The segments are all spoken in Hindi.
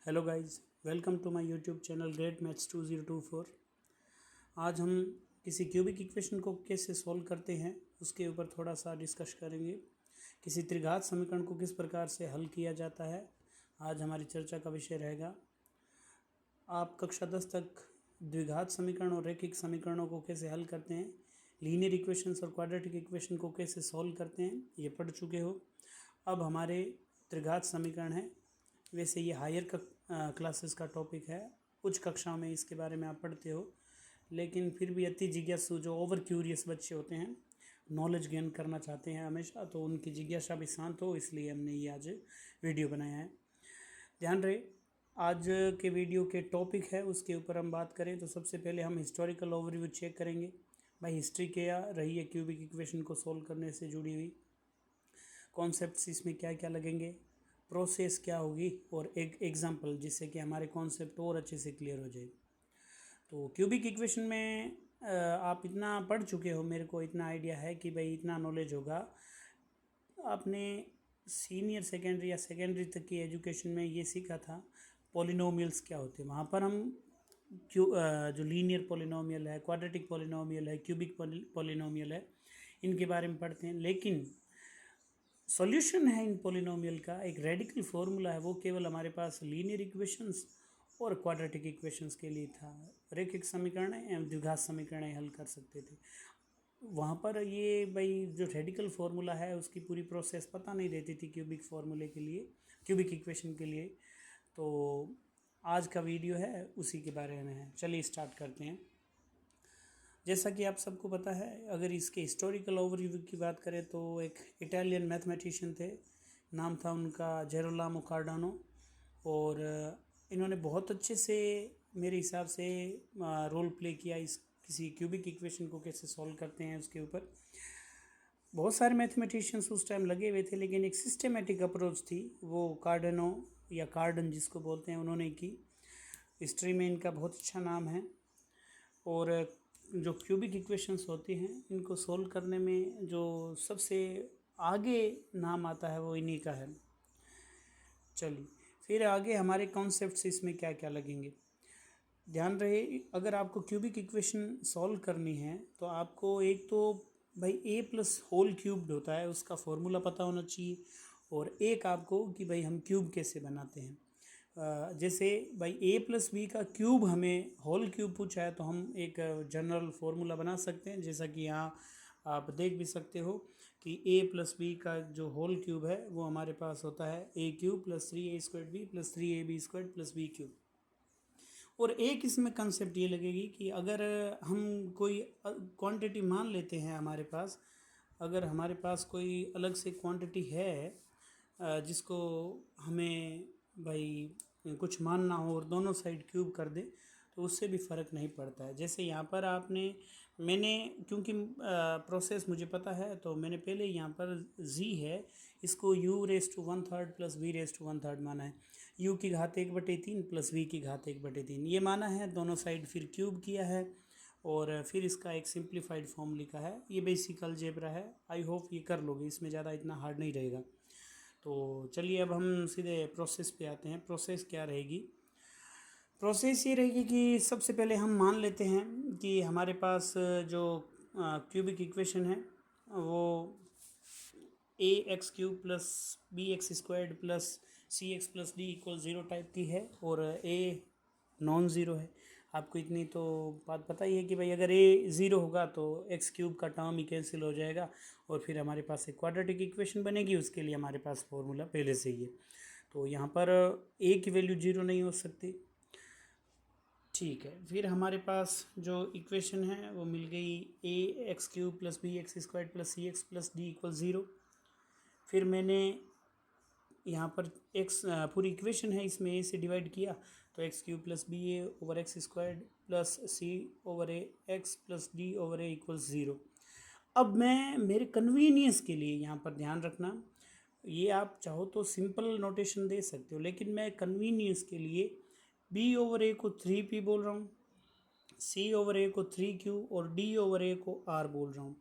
Hello guys, welcome to my YouTube channel great maths 2024। आज हम किसी क्यूबिक इक्वेशन को कैसे सॉल्व करते हैं उसके ऊपर थोड़ा सा डिस्कस करेंगे। किसी त्रिघात समीकरण को किस प्रकार से हल किया जाता है, आज हमारी चर्चा का विषय रहेगा। आप कक्षा 10 तक द्विघात समीकरण और रैखिक समीकरणों को कैसे हल करते हैं, लीनियर इक्वेशंस और क्वाड्रेटिक इक्वेशन को कैसे सॉल्व करते हैं, ये पढ़ चुके हो। अब हमारे त्रिघात समीकरण है। वैसे ये हायर क्लासेस का टॉपिक है, उच्च कक्षाओं में इसके बारे में आप पढ़ते हो, लेकिन फिर भी अति जिज्ञासु जो ओवर क्यूरियस बच्चे होते हैं, नॉलेज गेन करना चाहते हैं हमेशा, तो उनकी जिज्ञासा भी शांत हो, इसलिए हमने ये आज वीडियो बनाया है। ध्यान रहे, आज के वीडियो के टॉपिक है उसके ऊपर हम बात करें तो सबसे पहले हम हिस्टोरिकल ओवरव्यू चेक करेंगे। भाई हिस्ट्री क्या रही है क्यूबिक इक्वेशन को सोल्व करने से जुड़ी हुई, कॉन्सेप्ट्स इसमें क्या क्या लगेंगे, प्रोसेस क्या होगी, और एक एग्जांपल जिससे कि हमारे कॉन्सेप्ट और अच्छे से क्लियर हो जाए। तो क्यूबिक इक्वेशन में आप इतना पढ़ चुके हो, मेरे को इतना आइडिया है कि भाई इतना नॉलेज होगा। आपने सीनियर सेकेंडरी या सेकेंडरी तक की एजुकेशन में ये सीखा था पॉलिनोमियल्स क्या होते हैं। वहाँ पर हम जो लीनियर पॉलिनोमियल है, क्वाड्रेटिक पॉलिनोमियल है, क्यूबिक पॉलिनोमियल है, इनके बारे में पढ़ते हैं। लेकिन सॉल्यूशन है इन पॉलिनोमियल का, एक रेडिकल फॉर्मूला है, वो केवल हमारे पास लीनियर इक्वेशंस और क्वाड्रेटिक इक्वेशंस के लिए था। रैखिक समीकरण एवं द्विघात समीकरण हल कर सकते थे। वहाँ पर ये भाई जो रेडिकल फार्मूला है उसकी पूरी प्रोसेस पता नहीं रहती थी क्यूबिक फार्मूले के लिए, क्यूबिक इक्वेशन के लिए। तो आज का वीडियो है उसी के बारे में है। चलिए स्टार्ट करते हैं। जैसा कि आप सबको पता है, अगर इसके हिस्टोरिकल ओवरव्यू की बात करें तो एक इटालियन मैथमेटिशियन थे, नाम था उनका जेरोलामो कार्डानो, और इन्होंने बहुत अच्छे से मेरे हिसाब से रोल प्ले किया इस किसी क्यूबिक इक्वेशन को कैसे सॉल्व करते हैं उसके ऊपर। बहुत सारे मैथमेटिशियंस उस टाइम लगे हुए थे, लेकिन एक सिस्टमेटिक अप्रोच थी वो कार्डनो या कार्डन जिसको बोलते हैं, उन्होंने की। हिस्ट्री में इनका बहुत अच्छा नाम है, और जो क्यूबिक इक्वेशंस होती हैं इनको सोल्व करने में जो सबसे आगे नाम आता है वो इन्हीं का है। चलिए फिर आगे हमारे कॉन्सेप्ट्स इसमें क्या क्या लगेंगे। ध्यान रहे, अगर आपको क्यूबिक इक्वेशन सॉल्व करनी है तो आपको एक तो भाई ए प्लस होल क्यूब्ड होता है उसका फॉर्मूला पता होना चाहिए, और एक आपको कि भाई हम क्यूब कैसे बनाते हैं। जैसे भाई ए प्लस बी का क्यूब हमें होल क्यूब पूछा है तो हम एक जनरल फार्मूला बना सकते हैं, जैसा कि यहाँ आप देख भी सकते हो कि ए प्लस बी का जो होल क्यूब है वो हमारे पास होता है a cube plus 3a² b plus 3ab² प्लस बी क्यूब। और एक इसमें कंसेप्ट ये लगेगी कि अगर हम कोई क्वांटिटी मान लेते हैं हमारे पास, अगर हमारे पास कोई अलग से क्वांटिटी है जिसको हमें भाई कुछ मानना हो और दोनों साइड क्यूब कर दे तो उससे भी फ़र्क नहीं पड़ता है। जैसे यहाँ पर मैंने क्योंकि प्रोसेस मुझे पता है तो मैंने पहले यहाँ पर z है इसको u⁻1/3 प्लस v⁻1/3 माना है, u की घात 1/3 प्लस v की घात 1/3 ये माना है। दोनों साइड फिर क्यूब किया है और फिर इसका एक सिंप्लीफाइड फॉर्म लिखा है। ये बेसिक अलजेब्रा है, आई होप ये कर लोगे, इसमें ज़्यादा इतना हार्ड नहीं रहेगा। तो चलिए अब हम सीधे प्रोसेस पे आते हैं। प्रोसेस क्या रहेगी? प्रोसेस ये रहेगी कि सबसे पहले हम मान लेते हैं कि हमारे पास जो क्यूबिक इक्वेशन है वो ax³ plus bx² plus cx plus d = 0 type की है, और a नॉन ज़ीरो है। आपको इतनी तो बात पता ही है कि भाई अगर a ज़ीरो होगा तो x³ का टर्म ही कैंसिल हो जाएगा, और फिर हमारे पास एक क्वाड्रेटिक इक्वेशन बनेगी। उसके लिए हमारे पास फॉर्मूला पहले से ही है, तो यहाँ पर a की वैल्यू 0 नहीं हो सकती। ठीक है, फिर हमारे पास जो इक्वेशन है वो मिल गई ax³ plus bx² plus cx plus d = 0। फिर मैंने यहाँ पर x पूरी इक्वेशन है, इसमें a से डिवाइड किया तो x³ plus ba/x² plus c/a x plus d/a = 0। अब मैं मेरे कन्वीनियंस के लिए यहाँ पर ध्यान रखना, ये आप चाहो तो सिंपल नोटेशन दे सकते हो, लेकिन मैं कन्वीनियंस के लिए b/a को 3p बोल रहा हूँ, c/a को 3q और d/a को r बोल रहा हूँ।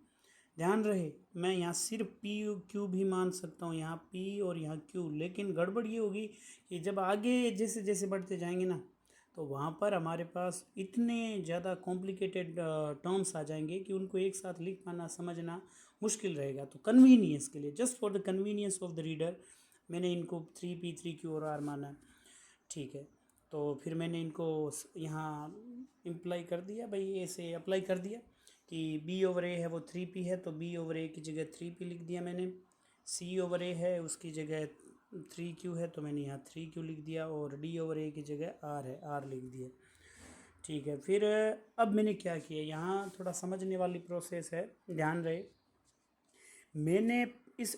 ध्यान रहे, मैं यहाँ सिर्फ पी क्यू भी मान सकता हूँ, यहाँ पी और यहाँ क्यू, लेकिन गड़बड़ ये होगी कि जब आगे जैसे जैसे बढ़ते जाएंगे ना, तो वहाँ पर हमारे पास इतने ज़्यादा कॉम्प्लिकेटेड टर्म्स आ जाएंगे कि उनको एक साथ लिख पाना समझना मुश्किल रहेगा। तो कन्वीनियंस के लिए, just for the convenience of the reader, मैंने इनको 3p 3q और r माना। ठीक है, तो फिर मैंने इनको यहाँ इम्प्लाई कर दिया भाई, ऐसे अप्लाई कर दिया कि b ओवर a है वो 3p है, तो b ओवर a की जगह 3p लिख दिया मैंने। c ओवर a है उसकी जगह 3q है, तो मैंने यहाँ 3q लिख दिया, और d ओवर a की जगह r है, r लिख दिया। ठीक है, फिर अब मैंने क्या किया, यहाँ थोड़ा समझने वाली प्रोसेस है, ध्यान रहे। मैंने इस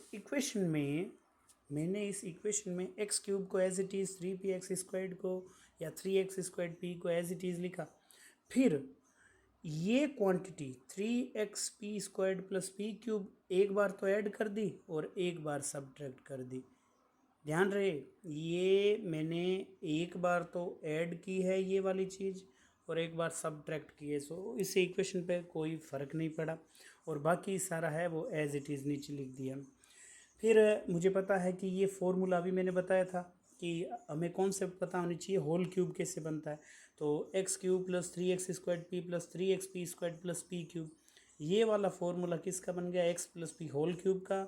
इक्वेशन में एक्स क्यूब को एज इट इज़ 3p(x²) को या 3x² को एज इट इज़ लिखा। फिर ये क्वांटिटी 3xp² + p³ एक बार तो ऐड कर दी और एक बार सब्ट्रैक्ट कर दी। ध्यान रहे, ये मैंने एक बार तो ऐड की है ये वाली चीज़, और एक बार सब्ट्रैक्ट की है। सो इस इक्वेशन पे कोई फ़र्क नहीं पड़ा, और बाकी सारा है वो एज इट इज़ नीचे लिख दिया। फिर मुझे पता है कि ये फॉर्मूला अभी मैंने बताया था कि हमें कॉन्सेप्ट पता होनी चाहिए होल क्यूब कैसे बनता है। तो x³ + 3x² p + 3xp² + p³, ये वाला फॉर्मूला किसका बन गया, x + p होल क्यूब का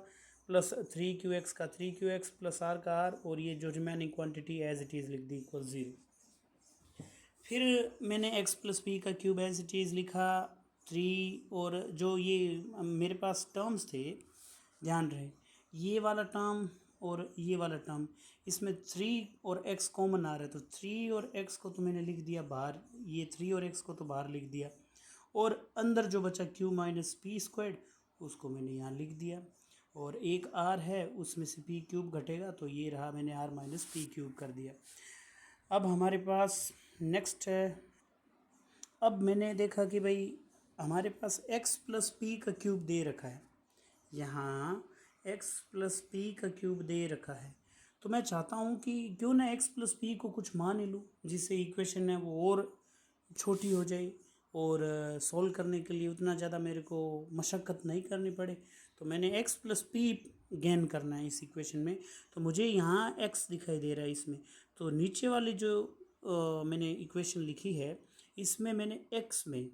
प्लस 3qx का 3qx प्लस r का r, और ये जो remaining quantity as it is लिख दी इक्वल 0। फिर मैंने x + p का क्यूब एज इट इज़ लिखा 3, और जो ये मेरे पास टर्म्स थे, ध्यान रहे, ये वाला टर्म और ये वाला टर्म, इसमें 3 और x कॉमन आ रहा है, तो 3 और x को तो मैंने लिख दिया बाहर, ये 3 और x को तो बाहर लिख दिया, और अंदर जो बचा q - p² उसको मैंने यहाँ लिख दिया, और एक r है उसमें से p³ घटेगा, तो ये रहा, मैंने r - p³ कर दिया। अब हमारे पास नेक्स्ट है, अब मैंने देखा कि भाई हमारे पास x + p का क्यूब दे रखा है, यहाँ x + p का क्यूब दे रखा है, तो मैं चाहता हूँ कि क्यों ना x + p को कुछ मान ही लूँ, जिससे इक्वेशन है वो और छोटी हो जाए, और सॉल्व करने के लिए उतना ज़्यादा मेरे को मशक्क़त नहीं करनी पड़े। तो मैंने x + p गेन करना है इस इक्वेशन में, तो मुझे यहाँ x दिखाई दे रहा है इसमें, तो नीचे वाली जो मैंने इक्वेशन लिखी है, इसमें मैंने x में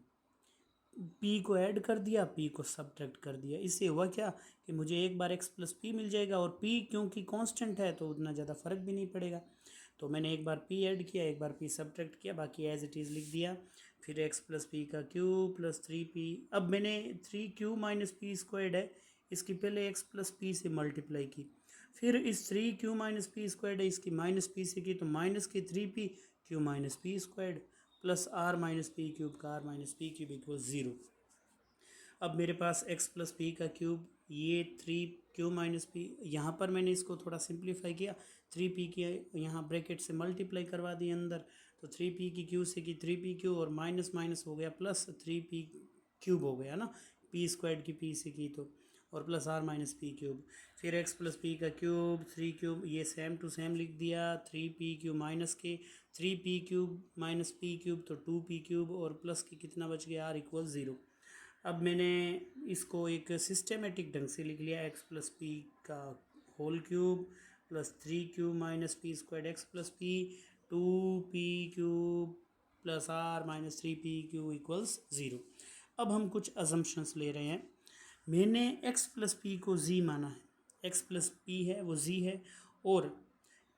p को ऐड कर दिया, p को सब्ट्रैक्ट कर दिया। इससे हुआ क्या कि मुझे एक बार x + p मिल जाएगा, और p क्योंकि कांस्टेंट है तो उतना ज़्यादा फ़र्क भी नहीं पड़ेगा। तो मैंने एक बार p ऐड किया, एक बार p सब्ट्रैक्ट किया, बाकी एज इट इज़ लिख दिया। फिर x + p का क्यूब प्लस 3p, अब मैंने 3q - p² है, इसकी पहले x + p से मल्टीप्लाई की, फिर इस 3q - p² है, इसकी -p से की, तो माइनस की 3p q - p² plus r - p³ का r - p³ इक्वल 0। अब मेरे पास x + p का क्यूब, ये 3q - p, यहाँ पर मैंने इसको थोड़ा सिंप्लीफाई किया, 3p की यहाँ ब्रैकेट से मल्टीप्लाई करवा दी अंदर, तो 3p की q से की 3pq, और माइनस माइनस हो गया प्लस 3p³ हो गया ना, p² की p से की तो, और प्लस r - p³। फिर x + p का क्यूब 3q, ये सेम टू सेम लिख दिया, 3pq माइनस के 3p³ - p³ तो 2p³, और प्लस की कितना बच गया r इक्वल 0। अब मैंने इसको एक सिस्टेमेटिक ढंग से लिख लिया, x + p का whole cube plus 3q - p² x + p 2p³ plus r - 3p³ equals 0। अब हम कुछ अजम्पशंस ले रहे हैं। मैंने x + p को z माना है, x + p है वो z है, और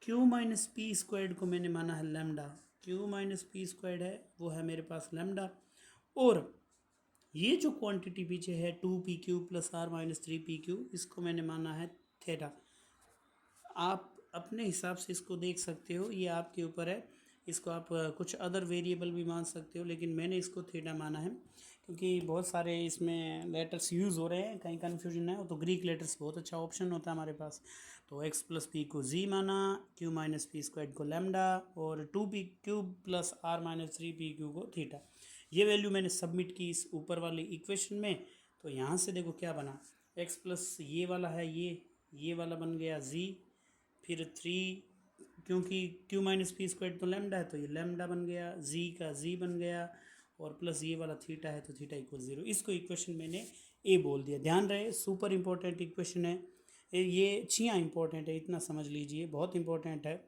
q - p² को मैंने माना है लैम्डा, q - p² है वो है मेरे पास लैम्डा, और ये जो क्वांटिटी पीछे है 2pq प्लस r - 3pq, इसको मैंने माना है थीटा। आप अपने हिसाब से इसको देख सकते हो, ये आपके ऊपर है, इसको आप कुछ अदर वेरिएबल भी मान सकते हो, लेकिन मैंने इसको थीटा माना है क्योंकि बहुत सारे इसमें लेटर्स यूज़ हो रहे हैं, कहीं कन्फ्यूजन है तो ग्रीक लेटर्स बहुत अच्छा ऑप्शन होता है हमारे पास। तो x + p को z माना, q - p² को लैम्डा, और 2p³ प्लस r - 3pq को थीटा। ये वैल्यू मैंने सबमिट की इस ऊपर वाली इक्वेशन में, तो यहाँ से देखो क्या बना, x प्लस ये वाला है, ये वाला बन गया z, फिर 3, क्योंकि q - p² तो लैम्डा है तो ये लैम्डा बन गया, z का z बन गया, और प्लस ये वाला थीटा है तो थीटा इक्वल 0। इसको इक्वेशन मैंने ए बोल दिया। ध्यान रहे सुपर इम्पोर्टेंट इक्वेशन है ये, छिया इम्पोर्टेंट है, इतना समझ लीजिए, बहुत इम्पोर्टेंट है।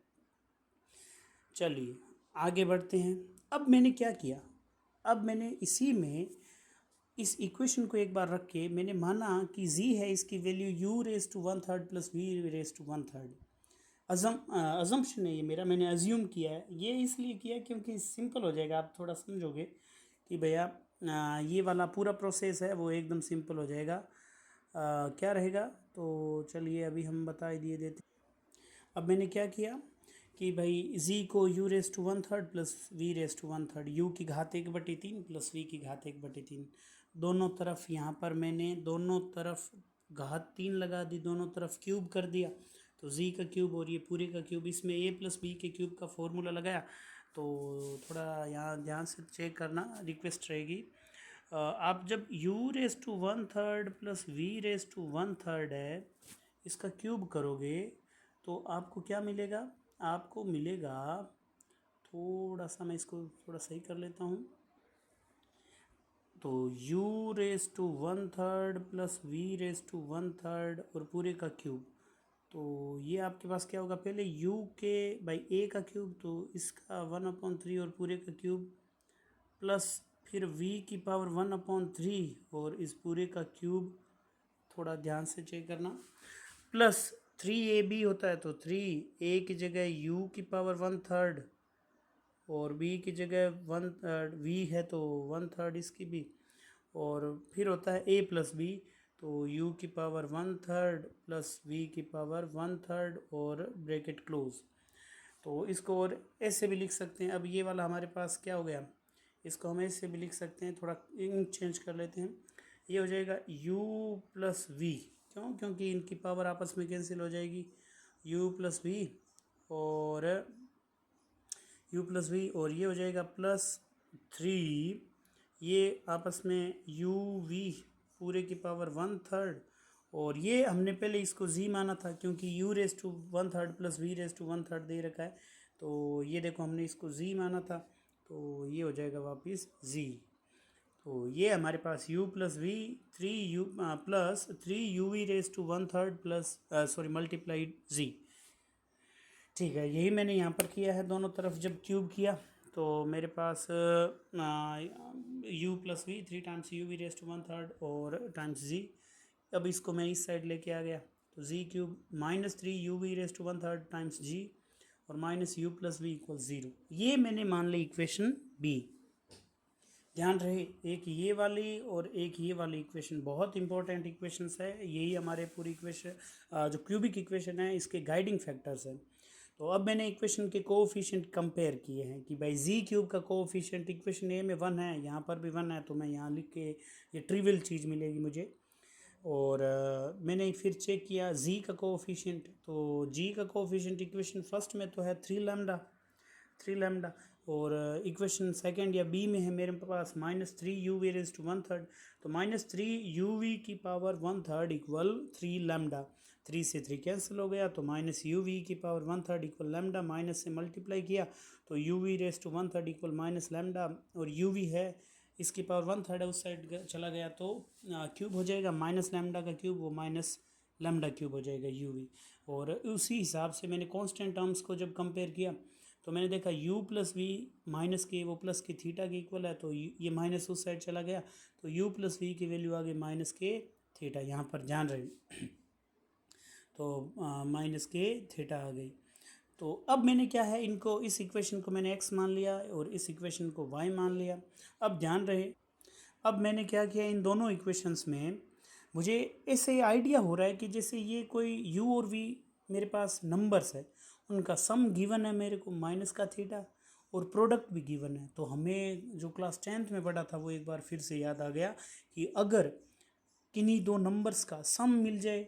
चलिए आगे बढ़ते हैं। अब मैंने क्या किया, अब मैंने इसी में इस इक्वेशन को एक बार रख के मैंने माना कि z है, इसकी value u raise to 1/3 plus v raise to 1/3। Assumption है ये मेरा, मैंने अज्यूम किया है। ये इसलिए किया क्योंकि सिंपल हो जाएगा, आप थोड़ा समझोगे कि भैया ये वाला पूरा प्रोसेस है वो एकदम सिंपल हो जाएगा। क्या रहेगा, तो चलिए अभी हम बता ही दिए देते। अब मैंने क्या किया कि भाई z को u raise to 1/3 plus v raise to 1/3, u की घात 1/3 प्लस v की घात 1/3, दोनों तरफ यहाँ पर मैंने दोनों तरफ घात 3 लगा दी, दोनों तरफ क्यूब कर दिया, तो z का क्यूब और ये पूरे का क्यूब, इसमें a प्लस b के क्यूब का फॉर्मूला लगाया। तो थोड़ा यहाँ ध्यान से चेक करना, रिक्वेस्ट रहेगी। आप जब u raise to 1/3 plus v raise to 1/3 है, इसका क्यूब करोगे तो आपको क्या मिलेगा, आपको मिलेगा, थोड़ा सा मैं इसको थोड़ा सही कर लेता हूँ, तो u raise to 1/3 plus v raise to 1/3 और पूरे का क्यूब, तो ये आपके पास क्या होगा, पहले u के बाई a का क्यूब, तो इसका 1/3 और पूरे का क्यूब, प्लस फिर v की पावर 1/3 और इस पूरे का क्यूब, थोड़ा ध्यान से चेक करना, प्लस 3ab होता है, तो 3a की जगह u की पावर 1/3 और b की जगह 1/3, v है तो 1/3 इसकी भी, और फिर होता है a प्लस b, तो u की पावर 1/3 प्लस v की पावर 1/3 और ब्रैकेट क्लोज। तो इसको और ऐसे भी लिख सकते हैं। अब ये वाला हमारे पास क्या हो गया, इसको हम ऐसे भी लिख सकते हैं, थोड़ा इंक चेंज कर लेते हैं, ये हो जाएगा u प्लस v, क्यों, क्योंकि इनकी पावर आपस में कैंसिल हो जाएगी, u प्लस v और u प्लस v, और ये हो जाएगा प्लस 3, ये आपस में u v पूरे की पावर 1/3, और ये हमने पहले इसको z माना था क्योंकि u raise to 1/3 plus v raise to 1/3 दे रखा है, तो ये देखो हमने इसको z माना था, तो ये हो जाएगा वापस z। तो ये हमारे पास u plus v 3u plus 3uv raise to 1/3 plus sorry multiplied z। ठीक है, यही मैंने यहाँ पर किया है, दोनों तरफ जब क्यूब किया तो मेरे पास u plus V 3 times u v raise to 1/3 और टाइम्स z। अब इसको मैं इस साइड लेके आ गया, तो z cube minus 3u v raise to 1/3 times g और minus u plus V equal 0। ये मैंने मान ली इक्वेशन बी। ध्यान रहे, एक ये वाली और एक ये वाली इक्वेशन बहुत इंपॉर्टेंट इक्वेशंस है, यही हमारे पूरी इक्वेशन जो क्यूबिक इक्वेशन है इसके गाइडिंग फैक्टर्स हैं। तो अब मैंने इक्वेशन के कोएफिशिएंट कंपेयर किए हैं कि भाई जी क्यूब का कोएफिशिएंट इक्वेशन ए में 1 है, यहाँ पर भी 1 है, तो मैं यहाँ लिख के ये ट्रिवियल चीज़ मिलेगी मुझे। और मैंने फिर चेक किया जी का कोएफिशिएंट, तो जी का कोएफिशिएंट इक्वेशन फर्स्ट में तो है 3 लैम्डा, और इक्वेशन सेकंड या बी में है मेरे पास -3u v रेज टू 1/3, तो -3u v की पावर 1/3 इक्वल 3 लैम्डा, 3 से 3 कैंसिल हो गया, तो -u v की पावर 1/3 इक्वल लैम्डा, माइनस से मल्टीप्लाई किया तो u v raise to 1/3 equal minus lambda, और u v है इसकी पावर 1/3 है, उस साइड चला गया तो क्यूब हो जाएगा, माइनस लैम्डा का क्यूब वो माइनस लैम्डा क्यूब हो जाएगा u v। और उसी हिसाब से मैंने कांस्टेंट टर्म्स को जब कंपेयर किया तो मैंने देखा u प्लस वी माइनस के वो प्लस के थीटा के इक्वल है, तो ये माइनस उस साइड चला गया, तो u प्लस वी की वैल्यू आ गई माइनस के थीटा, यहाँ पर ध्यान रहे तो माइनस के थीटा आ गई। तो अब मैंने क्या है, इनको इस इक्वेशन को मैंने x मान लिया और इस इक्वेशन को y मान लिया। अब ध्यान रहे, अब मैंने क्या किया, इन दोनों इक्वेशंस में मुझे ऐसे आइडिया हो रहा है कि जैसे ये कोई u और v मेरे पास नंबर्स है, उनका सम गिवन है मेरे को माइनस का थीटा, और प्रोडक्ट भी गिवन है। तो हमें जो क्लास 10th में पढ़ा था वो एक बार फिर से याद आ गया कि अगर किन्हीं दो नंबर्स का सम मिल जाए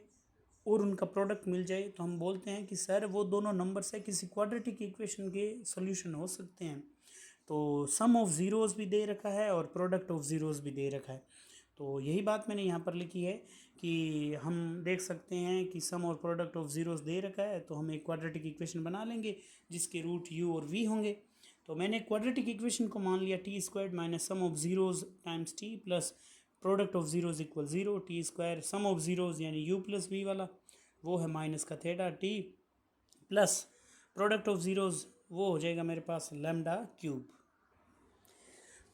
और उनका प्रोडक्ट मिल जाए तो हम बोलते हैं कि सर वो दोनों नंबर्स है किसी क्वाड्रेटिक इक्वेशन के सॉल्यूशन हो सकते हैं। तो सम ऑफ ज़ीरोज़ भी दे रखा है और प्रोडक्ट ऑफ ज़ीरोज़ भी दे रखा है, तो यही बात मैंने यहाँ पर लिखी है कि हम देख सकते हैं कि सम और प्रोडक्ट ऑफ ज़ीरोज़ दे रखा है, तो हम एक क्वाड्रेटिक इक्वेशन बना लेंगे जिसके रूट u और v होंगे। तो मैंने क्वाड्रेटिक इक्वेशन को मान लिया t² minus sum of zeros times t plus product of zeros equal zero, T square sum of zeros यानी यू प्लस वी वाला वो है माइनस का theta T, plus product of zeros वो हो जाएगा मेरे पास लैम्डा क्यूब।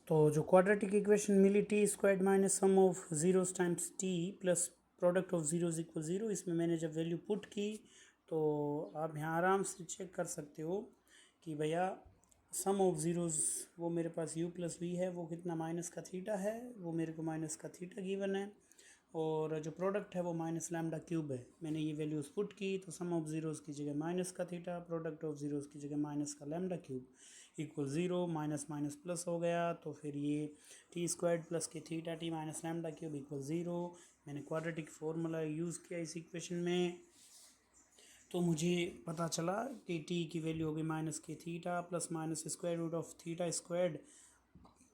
तो जो क्वाड्रेटिक इक्वेशन मिली T square minus sum of zeros times T plus product of zeros equal zero, इसमें मैंने जब वैल्यू पुट की तो आप यहाँ आराम से चेक कर सकते हो कि भैया सम ऑफ ज़ीरोज़ वो मेरे पास u प्लस वी है, वो कितना माइनस का थीटा है, वो मेरे को माइनस का थीटा गिवन है, और जो प्रोडक्ट है वो माइनस लैम्डा क्यूब है। मैंने ये वैल्यूज़ पुट की तो सम ऑफ ज़ीरोज़ की जगह माइनस का थीटा, प्रोडक्ट ऑफ ज़ीरोज़ की जगह माइनस का lambda cube equal zero, minus minus plus हो गया, तो फिर ये टी स्क्वायर्ड प्लस के theta T minus lambda cube equal zero. मैंने क्वाड्रेटिक फार्मूला यूज़ किया इस इक्वेशन में, तो मुझे पता चला कि टी की वैल्यू होगी माइनस के theta plus minus square root of theta squared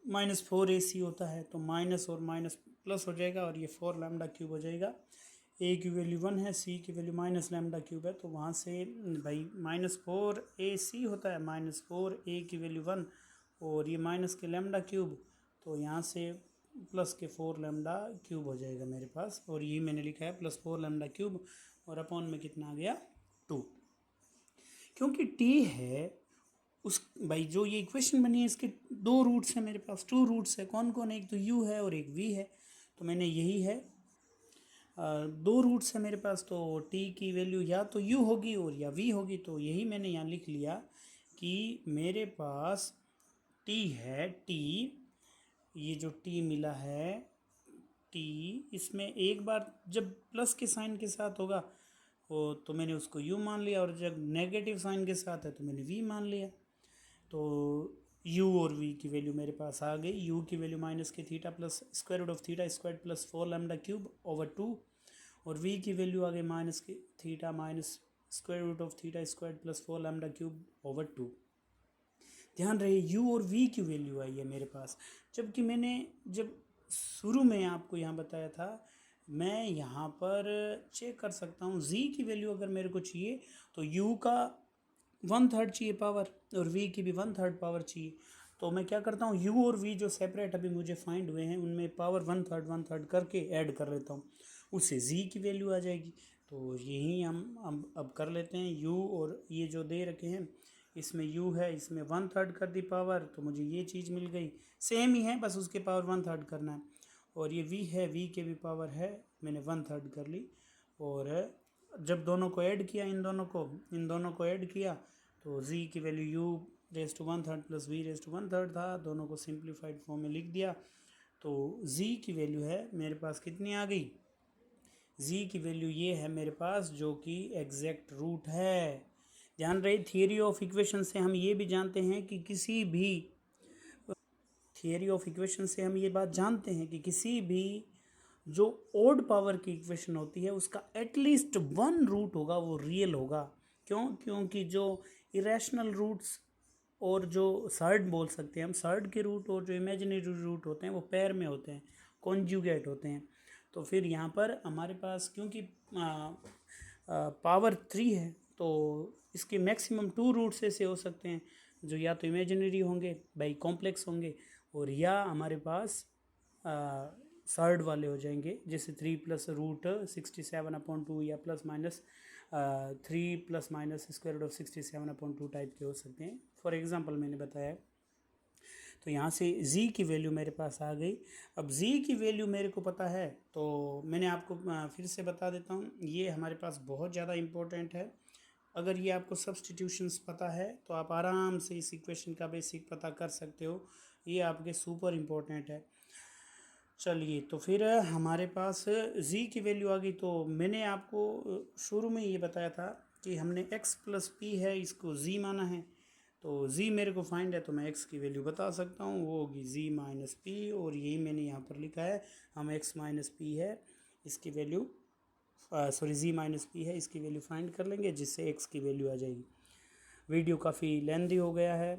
minus 4ac होता है, तो माइनस और माइनस प्लस हो जाएगा और ये 4 लैम्डा क्यूब हो जाएगा। a की वैल्यू 1 है, c की वैल्यू माइनस लैम्डा क्यूब है, तो वहाँ से भाई माइनस 4ac होता है, माइनस 4a की वैल्यू 1 और ये माइनस के लैम्डा क्यूब, तो यहाँ से प्लस के 4 लैम्डा क्यूब हो जाएगा मेरे पास, और ये मैंने लिखा है प्लस 4 लैम्डा क्यूब और अपॉन में कितना आ गया 2। क्योंकि t है उस भाई जो ये इक्वेशन बनी है इसके दो रूट्स हैं मेरे पास, 2 रूट्स है। कौन कौन है? एक तो u है और एक v है, तो मैंने यही है 2 रूट्स है मेरे पास, तो t की वैल्यू या तो u होगी और या v होगी, तो यही मैंने यहाँ लिख लिया कि मेरे पास t है, t ये जो t मिला है t, इसमें एक बार जब प्लस के साइन के साथ होगा वो तो मैंने उसको u मान लिया, और जब नेगेटिव साइन के साथ है तो मैंने v मान लिया। तो u और v की वैल्यू मेरे पास आ गई। u की वैल्यू माइनस के theta plus square root of theta square plus 4 lambda cube over 2, और v की वैल्यू आ गई माइनस के theta minus square root of theta square plus 4 lambda cube over 2। ध्यान रहे u और v की वैल्यू आई है मेरे पास, जबकि मैंने जब शुरू में आपको यहाँ बताया था मैं यहाँ पर चेक कर सकता हूँ z की वैल्यू अगर मेरे को चाहिए तो u का 1/3 चाहिए पावर और v की भी 1/3 पावर चाहिए, तो मैं क्या करता हूँ u और v जो सेपरेट अभी मुझे फाइंड हुए हैं उनमें पावर 1/3 करके ऐड कर लेता हूँ, उससे z की वैल्यू आ जाएगी। तो यही हम अब कर लेते हैं, u और ये जो दे रखे हैं इसमें u है, इसमें 1/3 कर दी पावर, तो मुझे ये चीज़ मिल गई, सेम ही है बस उसके पावर 1/3 करना है। और ये v है, v के भी पावर है, मैंने 1/3 कर ली, और जब दोनों को ऐड किया इन दोनों को ऐड किया तो z की value u raise to 1/3 plus v raise to 1/3 था, दोनों को सिंप्लीफाइड फॉर्म में लिख दिया, तो z की वैल्यू है मेरे पास कितनी आ गई, z की वैल्यू ये है मेरे पास जो कि एग्जैक्ट रूट है। ध्यान रहे थियरी ऑफ इक्वेशन से हम ये भी जानते हैं कि किसी भी थियरी ऑफ इक्वेशन से हम ये बात जानते हैं कि किसी भी जो ओड पावर की इक्वेशन होती है उसका एटलीस्ट 1 रूट होगा वो रियल होगा। क्यों? क्योंकि जो इरेशनल रूट्स और जो सर्ड बोल सकते हैं हम, सर्ड के रूट और जो इमेजिनरी रूट होते हैं वो पेयर में होते हैं, कॉन्जुगेट होते हैं। तो फिर यहाँ पर हमारे पास क्योंकि पावर 3 है तो इसके मैक्सिमम 2 रूट्स ऐसे हो सकते हैं जो या तो इमेजिनरी होंगे बाई कॉम्प्लेक्स होंगे, और या हमारे पास सर्ड वाले हो जाएंगे, जैसे 3 प्लस रूट 67/2 या plus minus 3 plus minus square root of 67/2 type के हो सकते हैं, फॉर एग्जांपल मैंने बताया। तो यहाँ से z की वैल्यू मेरे पास आ गई। अब z की वैल्यू मेरे को पता है तो मैंने आपको फिर से बता देता हूँ, ये हमारे पास बहुत ज़्यादा इम्पोर्टेंट है। अगर ये आपको सब्सटीट्यूशंस पता है तो आप आराम से इस इक्वेशन का बेसिक पता कर सकते हो, ये आपके सुपर इम्पोर्टेंट है। चलिए तो फिर हमारे पास z की वैल्यू आ गई, तो मैंने आपको शुरू में ये बताया था कि हमने x प्लस पी है इसको z माना है, तो z मेरे को फाइंड है तो मैं x की वैल्यू बता सकता हूँ, वो होगी z माइनस पी, और यही मैंने यहाँ पर लिखा है, हम x माइनस पी है इसकी value sorry z minus P है इसकी वैल्यू फाइंड कर लेंगे जिससे x की वैल्यू आ जाएगी। वीडियो काफ़ी लेंदी हो गया है,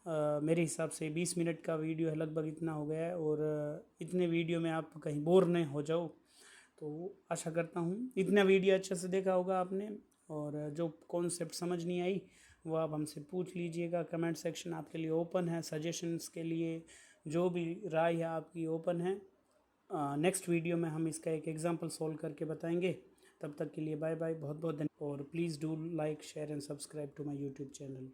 मेरे हिसाब से 20 मिनट का वीडियो है, लगभग इतना हो गया है, और इतने वीडियो में आप कहीं बोर नहीं हो जाओ, तो आशा करता हूँ इतना वीडियो अच्छे से देखा होगा आपने, और जो कॉन्सेप्ट समझ नहीं आई वो आप हमसे पूछ लीजिएगा, कमेंट सेक्शन आपके लिए ओपन है, सजेशंस के लिए जो भी राय है आपकी ओपन है। नेक्स्ट वीडियो में हम इसका एक एग्जांपल सॉल्व करके बताएंगे। तब तक के लिए बाय बाय, बहुत बहुत धन्यवाद और please do like share and subscribe to my YouTube channel.